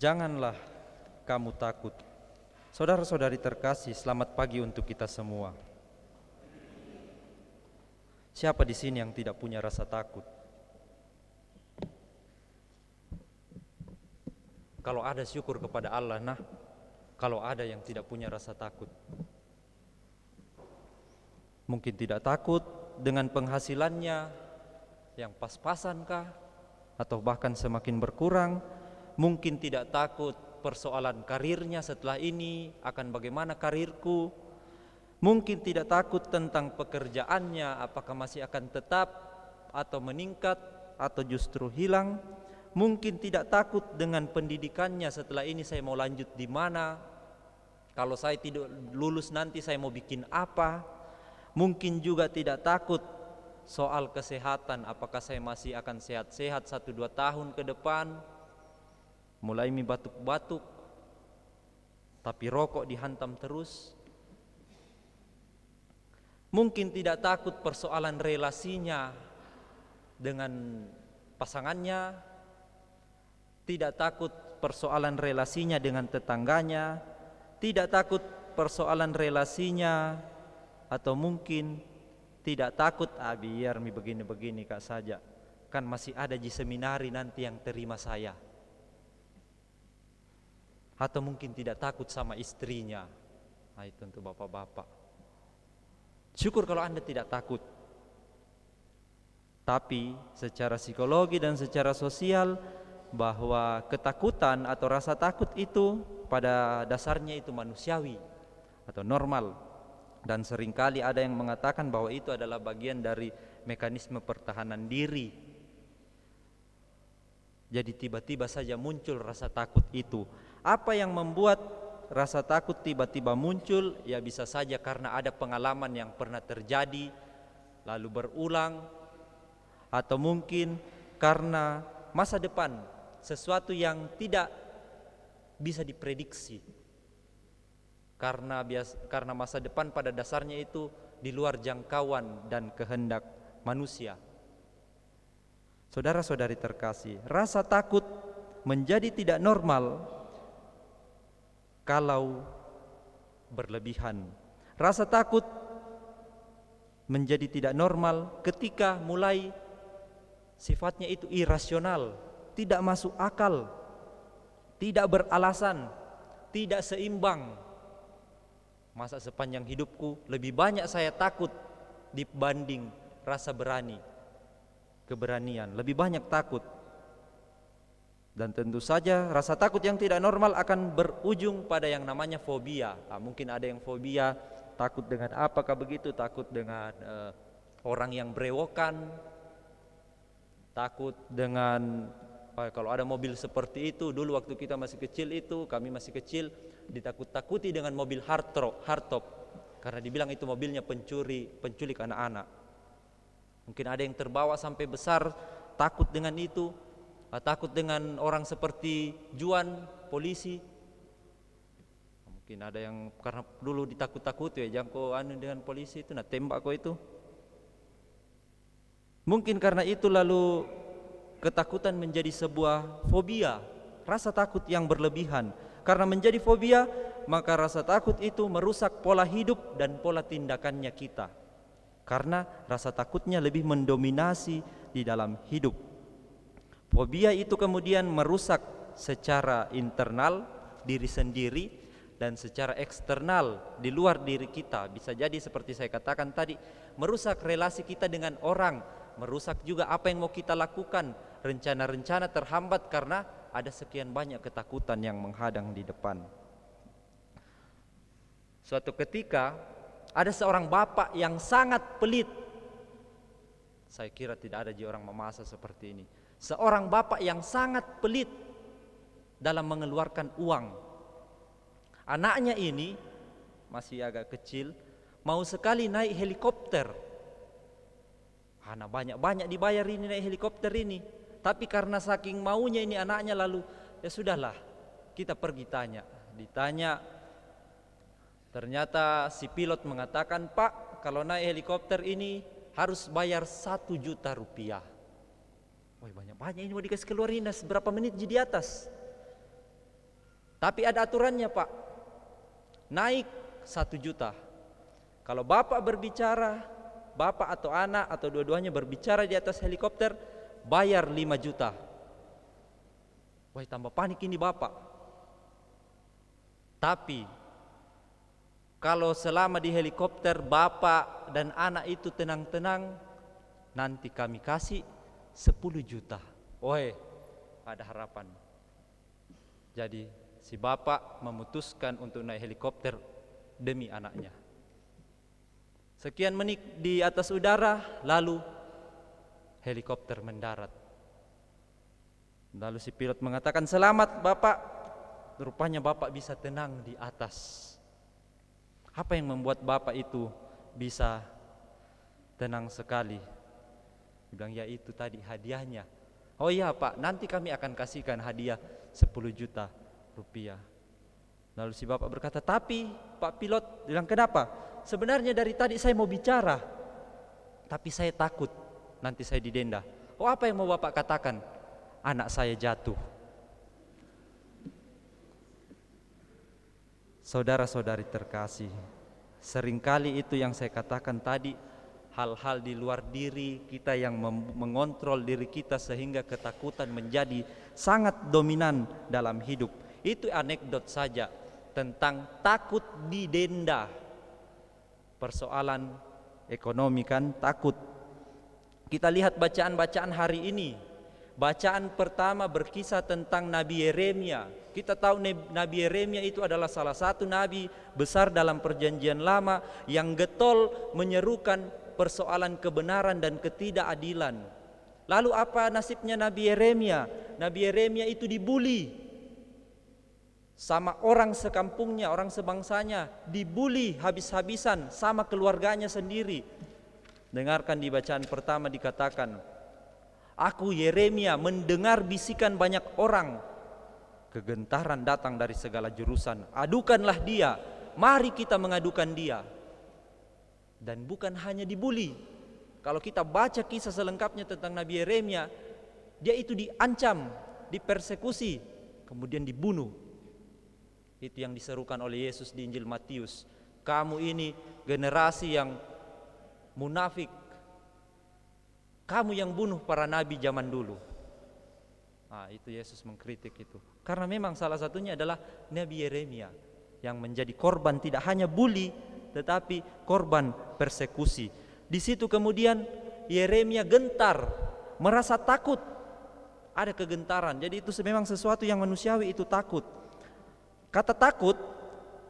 Janganlah kamu takut. Saudara-saudari terkasih, selamat pagi untuk kita semua. Siapa di sini yang tidak punya rasa takut? Kalau ada, syukur kepada Allah. Nah, kalau ada yang tidak punya rasa takut, mungkin tidak takut dengan penghasilannya yang pas-pasan kah, atau bahkan semakin berkurang. Mungkin tidak takut persoalan karirnya setelah ini, akan bagaimana karirku. Mungkin tidak takut tentang pekerjaannya, apakah masih akan tetap atau meningkat atau justru hilang. Mungkin tidak takut dengan pendidikannya, setelah ini saya mau lanjut di mana, kalau saya tidak lulus nanti saya mau bikin apa. Mungkin juga tidak takut soal kesehatan, apakah saya masih akan sehat-sehat 1-2 tahun ke depan. Mulai batuk-batuk, tapi rokok dihantam terus. Mungkin tidak takut persoalan relasinya dengan pasangannya, tidak takut persoalan relasinya dengan tetangganya, tidak takut persoalan relasinya, atau mungkin tidak takut biar begini-begini kak saja, kan masih ada di seminari nanti yang terima saya. Atau mungkin tidak takut sama istrinya. Nah, itu untuk bapak-bapak. Syukur kalau Anda tidak takut. Tapi secara psikologi dan secara sosial, bahwa ketakutan atau rasa takut itu pada dasarnya itu manusiawi atau normal. Dan seringkali ada yang mengatakan bahwa itu adalah bagian dari mekanisme pertahanan diri. Jadi tiba-tiba saja muncul rasa takut itu. Apa yang membuat rasa takut tiba-tiba muncul? Ya bisa saja karena ada pengalaman yang pernah terjadi lalu berulang, atau mungkin karena masa depan, sesuatu yang tidak bisa diprediksi. Karena masa depan pada dasarnya itu di luar jangkauan dan kehendak manusia. Saudara-saudari terkasih, rasa takut menjadi tidak normal kalau berlebihan. Rasa takut menjadi tidak normal ketika mulai sifatnya itu irasional, tidak masuk akal, tidak beralasan, tidak seimbang. Masa sepanjang hidupku lebih banyak saya takut dibanding rasa berani, keberanian, lebih banyak takut. Dan tentu saja rasa takut yang tidak normal akan berujung pada yang namanya fobia. Mungkin ada yang fobia takut dengan apakah begitu, takut dengan orang yang berewokan, takut dengan kalau ada mobil seperti itu. Dulu waktu kita masih kecil itu, kami masih kecil, ditakut-takuti dengan mobil hardtop karena dibilang itu mobilnya penculik anak-anak. Mungkin ada yang terbawa sampai besar takut dengan itu, takut dengan orang seperti Juan, polisi. Mungkin ada yang karena dulu ditakut-takuti jangan kau dengan polisi itu, tembak kau itu. Mungkin karena itu lalu ketakutan menjadi sebuah fobia, rasa takut yang berlebihan. Karena menjadi fobia, maka rasa takut itu merusak pola hidup dan pola tindakannya kita. Karena rasa takutnya lebih mendominasi di dalam hidup. Fobia itu kemudian merusak secara internal diri sendiri dan secara eksternal di luar diri kita. Bisa jadi seperti saya katakan tadi, merusak relasi kita dengan orang, merusak juga apa yang mau kita lakukan. Rencana-rencana terhambat karena ada sekian banyak ketakutan yang menghadang di depan. Suatu ketika ada seorang bapak yang sangat pelit. Saya kira tidak ada orang memasa seperti ini. Seorang bapak yang sangat pelit dalam mengeluarkan uang. Anaknya ini masih agak kecil, mau sekali naik helikopter. Karena banyak-banyak dibayar ini naik helikopter ini. Tapi karena saking maunya ini anaknya, lalu ya sudahlah, kita pergi ditanya. Ternyata si pilot mengatakan, "Pak, kalau naik helikopter ini harus bayar 1 juta rupiah." Wah, banyak-banyak ini mau dikasih keluar ini, berapa menit di atas. Tapi ada aturannya, Pak. Naik 1 juta. Kalau bapak berbicara, bapak atau anak atau dua-duanya berbicara di atas helikopter, bayar 5 juta. Wah, tambah panik ini bapak. Tapi kalau selama di helikopter bapak dan anak itu tenang-tenang, nanti kami kasih 10 juta. Woi, ada harapan. Jadi si bapak memutuskan untuk naik helikopter demi anaknya. Sekian menit di atas udara, lalu helikopter mendarat. Lalu si pilot mengatakan, "Selamat Bapak." Rupanya Bapak bisa tenang di atas. Apa yang membuat Bapak itu bisa tenang sekali? Dia bilang, "Ya itu tadi hadiahnya." "Oh iya Pak, nanti kami akan kasihkan hadiah 10 juta rupiah." Lalu si bapak berkata, "Tapi Pak pilot," bilang, "kenapa?" "Sebenarnya dari tadi saya mau bicara, tapi saya takut nanti saya didenda." "Oh, apa yang mau Bapak katakan?" "Anak saya jatuh." Saudara-saudari terkasih, seringkali itu yang saya katakan tadi, hal-hal di luar diri kita yang mengontrol diri kita sehingga ketakutan menjadi sangat dominan dalam hidup. Itu anekdot saja tentang takut didenda. Persoalan ekonomi kan takut. Kita lihat bacaan-bacaan hari ini. Bacaan pertama berkisah tentang Nabi Yeremia. Kita tahu Nabi Yeremia itu adalah salah satu nabi besar dalam perjanjian lama yang getol menyerukan persoalan kebenaran dan ketidakadilan. Lalu apa nasibnya Nabi Yeremia? Nabi Yeremia itu dibuli sama orang sekampungnya, orang sebangsanya, dibuli habis-habisan sama keluarganya sendiri. Dengarkan di bacaan pertama dikatakan, "Aku Yeremia mendengar bisikan banyak orang. Kegentaran datang dari segala jurusan. Adukanlah dia, mari kita mengadukan dia." Dan bukan hanya dibuli. Kalau kita baca kisah selengkapnya tentang Nabi Yeremia, dia itu diancam, dipersekusi, kemudian dibunuh. Itu yang diserukan oleh Yesus di Injil Matius. "Kamu ini generasi yang munafik. Kamu yang bunuh para nabi zaman dulu." Itu Yesus mengkritik itu. Karena memang salah satunya adalah Nabi Yeremia yang menjadi korban tidak hanya bully tetapi korban persekusi. Di situ kemudian Yeremia gentar, merasa takut. Ada kegentaran. Jadi itu memang sesuatu yang manusiawi, itu takut. Kata takut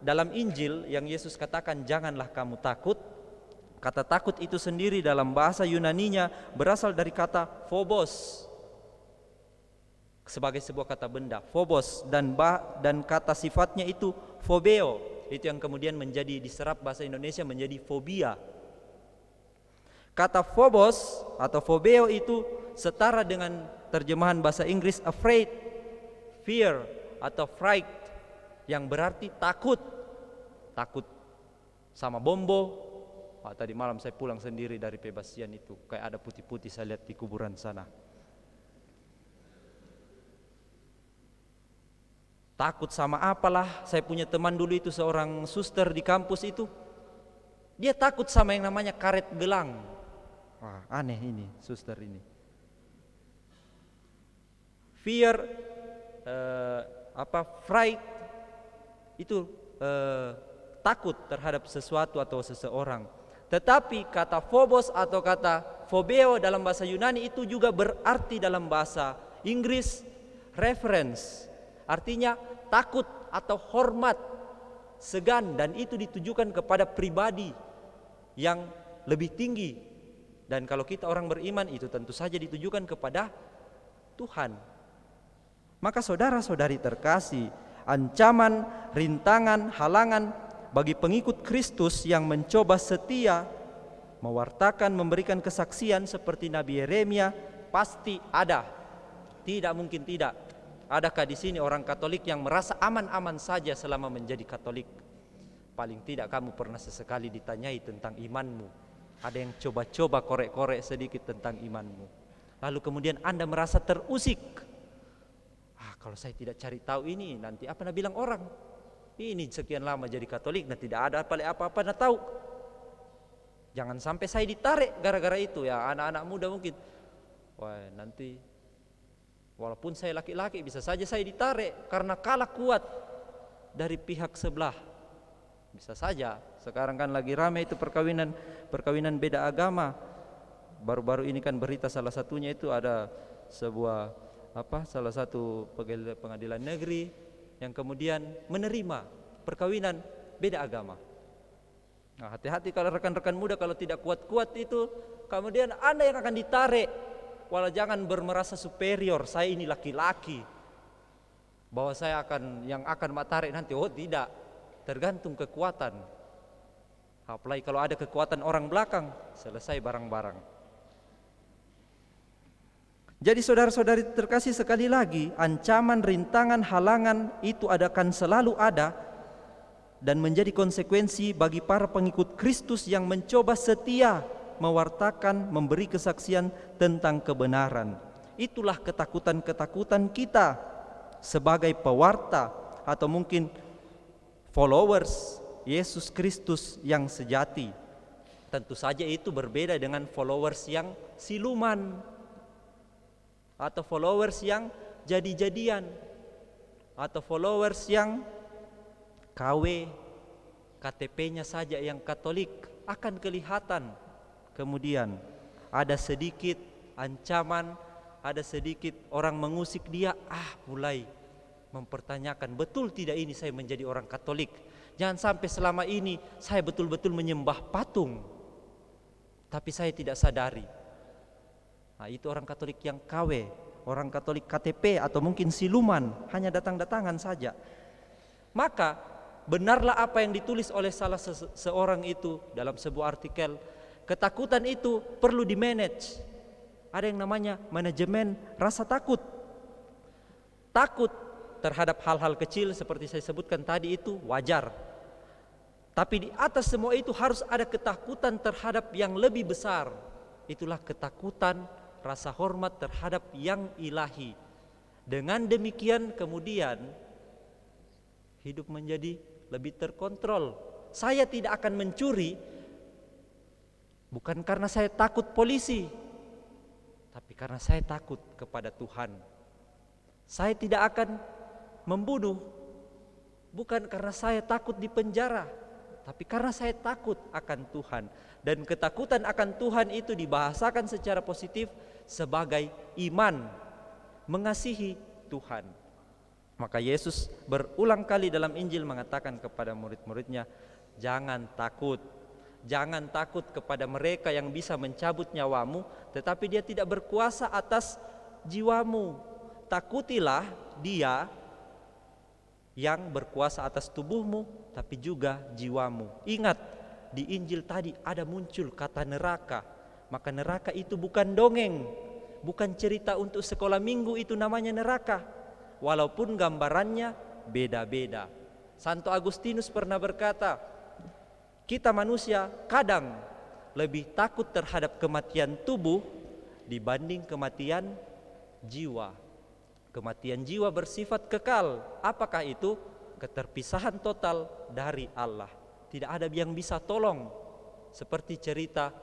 dalam Injil yang Yesus katakan, "Janganlah kamu takut." Kata takut itu sendiri dalam bahasa Yunaninya berasal dari kata phobos, sebagai sebuah kata benda, phobos, dan kata sifatnya itu phobeo. Itu yang kemudian menjadi diserap bahasa Indonesia menjadi fobia. Kata phobos atau phobeo itu setara dengan terjemahan bahasa Inggris afraid, fear, atau fright, yang berarti takut. Takut sama bombo. Tadi malam saya pulang sendiri dari Pebasian itu, kayak ada putih-putih saya lihat di kuburan sana. Takut sama apalah. Saya punya teman dulu itu seorang suster di kampus itu, dia takut sama yang namanya karet gelang. Aneh ini suster ini. Fear, fright itu takut terhadap sesuatu atau seseorang. Tetapi kata phobos atau kata phobeo dalam bahasa Yunani itu juga berarti dalam bahasa Inggris reverence. Artinya takut atau hormat, segan, dan itu ditujukan kepada pribadi yang lebih tinggi. Dan kalau kita orang beriman itu tentu saja ditujukan kepada Tuhan. Maka saudara-saudari terkasih, ancaman, rintangan, halangan bagi pengikut Kristus yang mencoba setia, mewartakan, memberikan kesaksian seperti Nabi Yeremia pasti ada. Tidak mungkin tidak. Adakah di sini orang Katolik yang merasa aman-aman saja selama menjadi Katolik? Paling tidak kamu pernah sesekali ditanyai tentang imanmu. Ada yang coba-coba korek-korek sedikit tentang imanmu. Lalu kemudian Anda merasa terusik. kalau saya tidak cari tahu ini, nanti apa nak bilang orang? Ini sekian lama jadi Katolik, nah tidak ada apa-apa nak tahu. Jangan sampai saya ditarik gara-gara itu ya. Anak-anak muda mungkin, wah nanti walaupun saya laki-laki bisa saja saya ditarik karena kalah kuat dari pihak sebelah. Bisa saja. Sekarang kan lagi ramai itu perkawinan beda agama. Baru-baru ini kan berita salah satunya itu ada sebuah salah satu pengadilan negeri yang kemudian menerima perkawinan beda agama. Nah, hati-hati kalau rekan-rekan muda kalau tidak kuat-kuat itu, kemudian Anda yang akan ditarik. Walau jangan bermerasa superior, saya ini laki-laki, bahwa saya yang akan tarik nanti. Oh tidak, tergantung kekuatan. Apalagi kalau ada kekuatan orang belakang, selesai barang-barang. Jadi saudara-saudari terkasih, sekali lagi ancaman, rintangan, halangan itu akan selalu ada dan menjadi konsekuensi bagi para pengikut Kristus yang mencoba setia mewartakan, memberi kesaksian tentang kebenaran. Itulah ketakutan-ketakutan kita sebagai pewarta atau mungkin followers Yesus Kristus yang sejati. Tentu saja itu berbeda dengan followers yang siluman atau followers yang jadi-jadian atau followers yang KW, KTP-nya saja yang Katolik. Akan kelihatan kemudian ada sedikit ancaman, ada sedikit orang mengusik dia, mulai mempertanyakan, betul tidak ini saya menjadi orang Katolik? Jangan sampai selama ini saya betul-betul menyembah patung tapi saya tidak sadari. Nah, itu orang Katolik yang KW, orang Katolik KTP atau mungkin siluman, hanya datang-datangan saja. Maka benarlah apa yang ditulis oleh salah seorang itu dalam sebuah artikel. Ketakutan itu perlu di-manage. Ada yang namanya manajemen rasa takut. Takut terhadap hal-hal kecil seperti saya sebutkan tadi itu wajar. Tapi di atas semua itu harus ada ketakutan terhadap yang lebih besar. Itulah ketakutan, rasa hormat terhadap yang ilahi. Dengan demikian kemudian hidup menjadi lebih terkontrol. Saya tidak akan mencuri bukan karena saya takut polisi, tapi karena saya takut kepada Tuhan. Saya tidak akan membunuh bukan karena saya takut di penjara, tapi karena saya takut akan Tuhan. Dan ketakutan akan Tuhan itu dibahasakan secara positif sebagai iman, mengasihi Tuhan. Maka Yesus berulang kali dalam Injil mengatakan kepada murid-muridnya, jangan takut. Jangan takut kepada mereka yang bisa mencabut nyawamu, tetapi dia tidak berkuasa atas jiwamu. Takutilah dia yang berkuasa atas tubuhmu, tapi juga jiwamu. Ingat, di Injil tadi ada muncul kata neraka. Maka neraka itu bukan dongeng, bukan cerita untuk sekolah minggu, itu namanya neraka. Walaupun gambarannya beda-beda. Santo Agustinus pernah berkata, kita manusia kadang lebih takut terhadap kematian tubuh dibanding kematian jiwa. Kematian jiwa bersifat kekal. Apakah itu? Keterpisahan total dari Allah. Tidak ada yang bisa tolong. Seperti cerita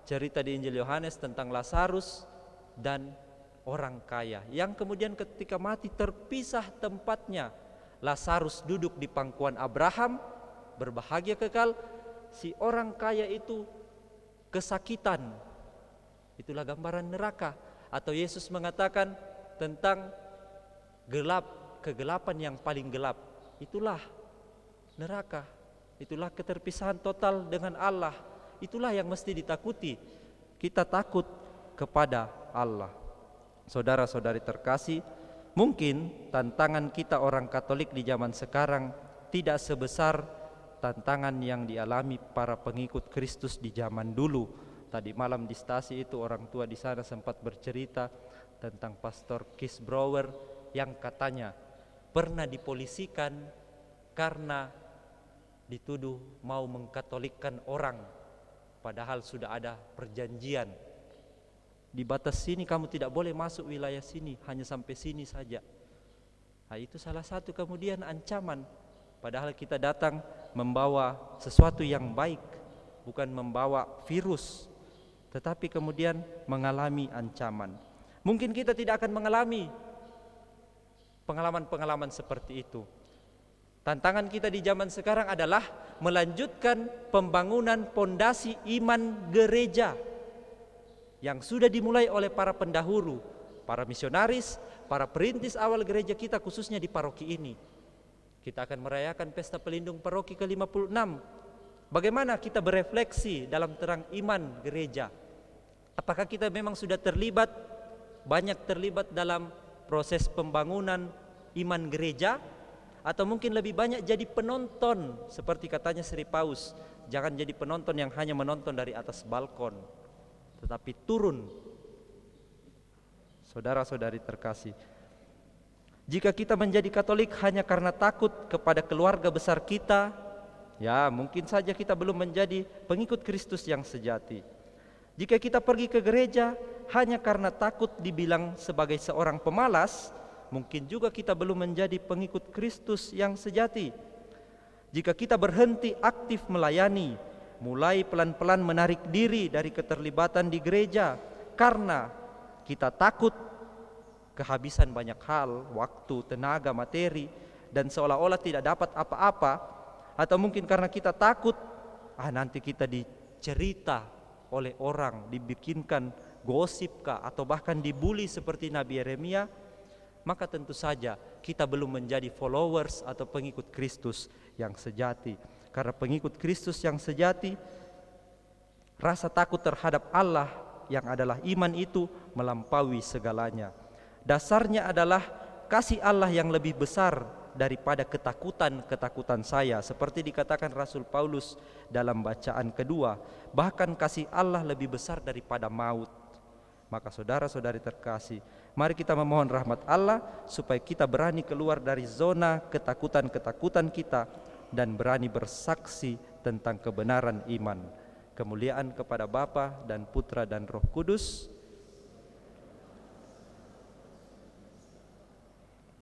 cerita di Injil Yohanes tentang Lazarus dan orang kaya yang kemudian ketika mati terpisah tempatnya. Lazarus duduk di pangkuan Abraham, berbahagia kekal. Si orang kaya itu kesakitan. Itulah gambaran neraka. Atau Yesus mengatakan tentang kegelapan yang paling gelap. Itulah neraka. Itulah keterpisahan total dengan Allah. Itulah yang mesti ditakuti. Kita takut kepada Allah. Saudara-saudari terkasih, mungkin tantangan kita orang Katolik di zaman sekarang tidak sebesar tantangan yang dialami para pengikut Kristus di zaman dulu. Tadi malam di stasi itu orang tua di sana sempat bercerita tentang Pastor Kees Brouwer yang katanya pernah dipolisikan karena dituduh mau mengkatolikkan orang, padahal sudah ada perjanjian. Di batas sini kamu tidak boleh masuk wilayah sini, hanya sampai sini saja. Nah, itu salah satu kemudian ancaman. Padahal kita datang membawa sesuatu yang baik, bukan membawa virus, tetapi kemudian mengalami ancaman. Mungkin kita tidak akan mengalami pengalaman-pengalaman seperti itu. Tantangan kita di zaman sekarang adalah melanjutkan pembangunan pondasi iman gereja yang sudah dimulai oleh para pendahulu, para misionaris, para perintis awal gereja kita, khususnya di paroki ini. Kita akan merayakan pesta pelindung paroki ke-56. Bagaimana kita berefleksi dalam terang iman gereja? Apakah kita memang sudah banyak terlibat dalam proses pembangunan iman gereja? Atau mungkin lebih banyak jadi penonton, seperti katanya Sri Paus, jangan jadi penonton yang hanya menonton dari atas balkon, tetapi turun. Saudara-saudari terkasih, jika kita menjadi Katolik hanya karena takut kepada keluarga besar kita, ya mungkin saja kita belum menjadi pengikut Kristus yang sejati. Jika kita pergi ke gereja hanya karena takut dibilang sebagai seorang pemalas, mungkin juga kita belum menjadi pengikut Kristus yang sejati. Jika kita berhenti aktif melayani, mulai pelan-pelan menarik diri dari keterlibatan di gereja karena kita takut kehabisan banyak hal, waktu, tenaga, materi, dan seolah-olah tidak dapat apa-apa, atau mungkin karena kita takut nanti kita dicerita oleh orang, dibikinkan gosip kah, atau bahkan dibully seperti Nabi Yeremia, maka tentu saja kita belum menjadi followers atau pengikut Kristus yang sejati. Karena pengikut Kristus yang sejati, rasa takut terhadap Allah yang adalah iman itu melampaui segalanya. Dasarnya adalah kasih Allah yang lebih besar daripada ketakutan saya, seperti dikatakan Rasul Paulus dalam bacaan kedua, bahkan kasih Allah lebih besar daripada maut. Maka saudara-saudari terkasih, mari kita memohon rahmat Allah supaya kita berani keluar dari zona ketakutan-ketakutan kita dan berani bersaksi tentang kebenaran iman. Kemuliaan kepada Bapa dan Putra dan Roh Kudus,